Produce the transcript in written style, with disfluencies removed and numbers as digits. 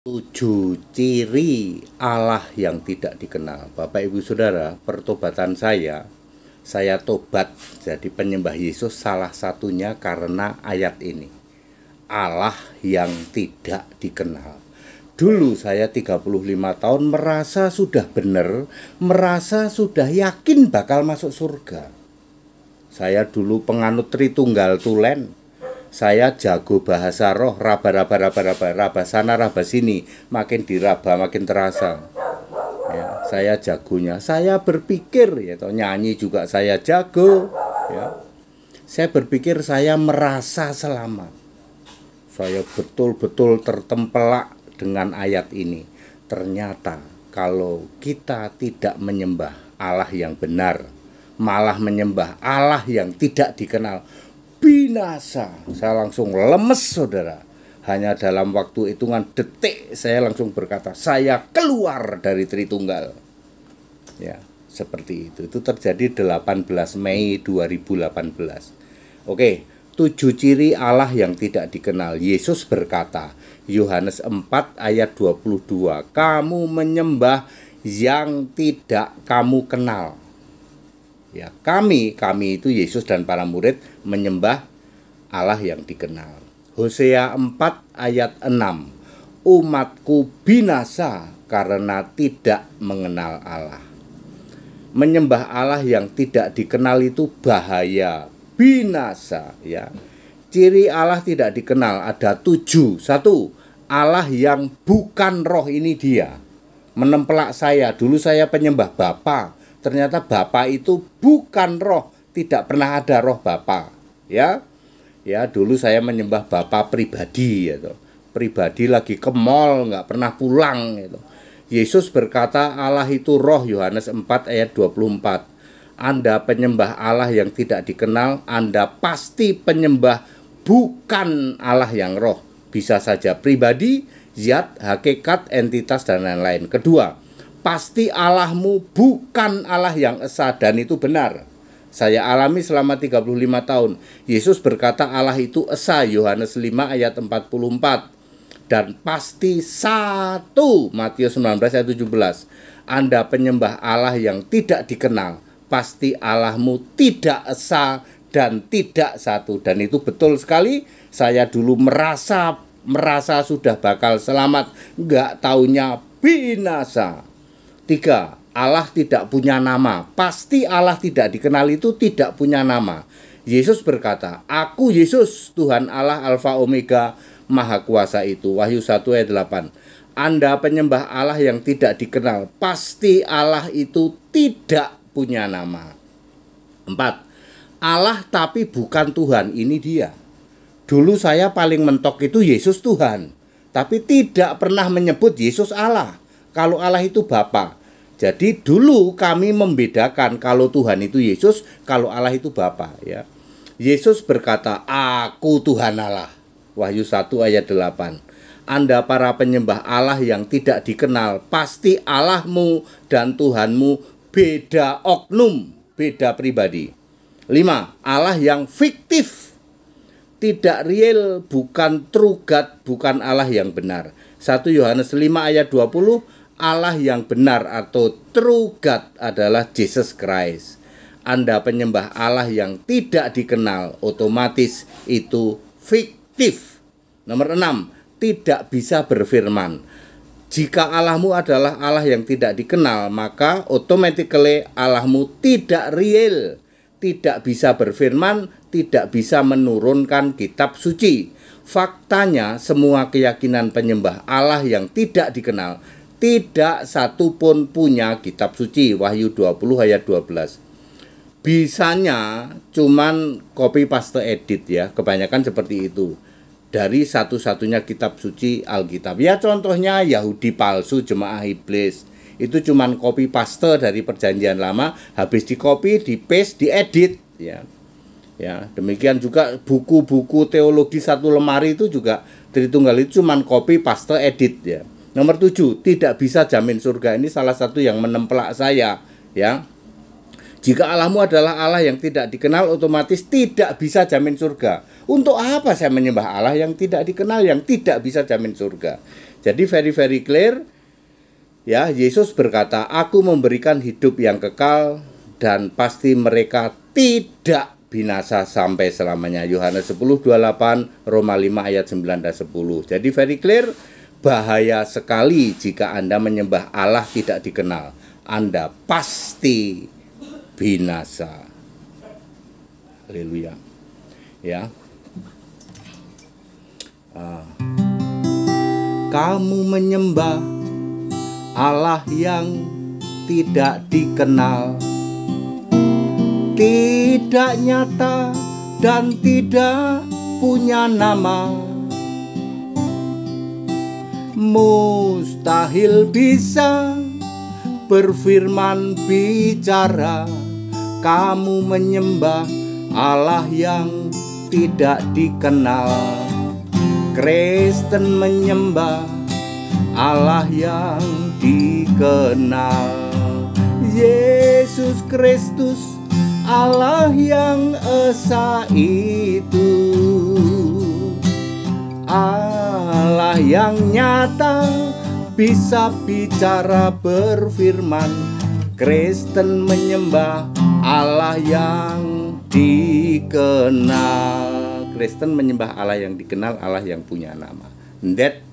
7 ciri Allah yang tidak dikenal. Bapak Ibu Saudara, pertobatan saya tobat jadi penyembah Yesus salah satunya karena ayat ini. Allah yang tidak dikenal. Dulu saya 35 tahun merasa sudah benar, merasa sudah yakin bakal masuk surga. Saya dulu penganut Tritunggal Tulen. Saya jago bahasa roh, raba sana raba sini, makin diraba makin terasa. Ya, saya jagonya. Saya berpikir, ya, nyanyi juga saya jago. Ya. Saya berpikir saya merasa selamat. Saya betul-betul tertempelak dengan ayat ini. Ternyata kalau kita tidak menyembah Allah yang benar, malah menyembah Allah yang tidak dikenal, binasa. Saya langsung lemes, saudara. Hanya dalam waktu hitungan detik saya langsung berkata, saya keluar dari Tritunggal. Ya, seperti itu. Itu terjadi 18 Mei 2018. Oke, 7 ciri Allah yang tidak dikenal. Yesus berkata, Yohanes 4 ayat 22, kamu menyembah yang tidak kamu kenal. Ya, kami itu Yesus dan para murid menyembah Allah yang dikenal. Hosea 4 ayat 6, umatku binasa karena tidak mengenal Allah. Menyembah Allah yang tidak dikenal itu bahaya, binasa, ya. Ciri Allah tidak dikenal ada 7. 1, Allah yang bukan roh, ini dia. Menempelak saya, dulu saya penyembah Bapa. Ternyata Bapa itu bukan roh, tidak pernah ada roh Bapa, ya. Ya, dulu saya menyembah Bapa pribadi, gitu. Pribadi lagi ke mall, nggak pernah pulang, gitu. Yesus berkata Allah itu roh, Yohanes 4 ayat 24. Anda penyembah Allah yang tidak dikenal, Anda pasti penyembah bukan Allah yang roh. Bisa saja pribadi, zat, hakikat, entitas, dan lain-lain. Kedua, pasti Allahmu bukan Allah yang esa, dan itu benar. Saya alami selama 35 tahun. Yesus berkata Allah itu esa, Yohanes 5 ayat 44. Dan pasti satu, Matius 19 ayat 17. Anda penyembah Allah yang tidak dikenal, pasti Allahmu tidak esa dan tidak satu. Dan itu betul sekali. Saya dulu merasa sudah bakal selamat, nggak taunya binasa. 3, Allah tidak punya nama. Pasti Allah tidak dikenal itu tidak punya nama. Yesus berkata, aku Yesus, Tuhan Allah Alfa Omega, Maha Kuasa itu. Wahyu 1 ayat 8. Anda penyembah Allah yang tidak dikenal, pasti Allah itu tidak punya nama. 4, Allah tapi bukan Tuhan, ini dia. Dulu saya paling mentok itu Yesus Tuhan, tapi tidak pernah menyebut Yesus Allah. Kalau Allah itu Bapa. Jadi dulu kami membedakan kalau Tuhan itu Yesus, kalau Allah itu Bapa, ya. Yesus berkata, aku Tuhan Allah. Wahyu 1 ayat 8. Anda para penyembah Allah yang tidak dikenal, pasti Allahmu dan Tuhanmu beda oknum, beda pribadi. 5, Allah yang fiktif, tidak real, bukan true God, bukan Allah yang benar. 1 Yohanes 5 ayat 20, Allah yang benar atau true God adalah Jesus Christ. Anda penyembah Allah yang tidak dikenal, otomatis itu fiktif. Nomor 6, tidak bisa berfirman. Jika Allahmu adalah Allah yang tidak dikenal, maka automatically Allahmu tidak real, tidak bisa berfirman, tidak bisa menurunkan kitab suci. Faktanya semua keyakinan penyembah Allah yang tidak dikenal, tidak satu pun punya kitab suci. Wahyu 20 ayat 12. Bisanya cuman copy paste edit, ya. Kebanyakan seperti itu. Dari satu-satunya kitab suci Alkitab. Ya, contohnya Yahudi palsu, jemaah iblis. Itu cuman copy paste dari perjanjian lama, habis di copy, di paste, diedit, ya. Ya, demikian juga buku-buku teologi satu lemari itu juga Tritunggal itu cuman copy paste edit, ya. Nomor 7, tidak bisa jamin surga. Ini salah satu yang menempelak saya, ya. Jika Allahmu adalah Allah yang tidak dikenal, otomatis tidak bisa jamin surga. Untuk apa saya menyembah Allah yang tidak dikenal, yang tidak bisa jamin surga? Jadi very clear. Ya, Yesus berkata, aku memberikan hidup yang kekal dan pasti mereka tidak binasa sampai selamanya. Yohanes 10:28, Roma 5 ayat 9 dan 10. Jadi very clear, bahaya sekali jika Anda menyembah Allah tidak dikenal. Anda pasti binasa. Haleluya. Ya. Kamu menyembah Allah yang tidak dikenal, tidak nyata dan tidak punya nama. Mustahil bisa berfirman bicara. Kamu menyembah Allah yang tidak dikenal. Kristen menyembah Allah yang dikenal. Yesus Kristus, Allah yang esa itu, Allah yang nyata, bisa bicara berfirman. Kristen menyembah Allah yang dikenal. Kristen menyembah Allah yang dikenal, Allah yang punya nama. That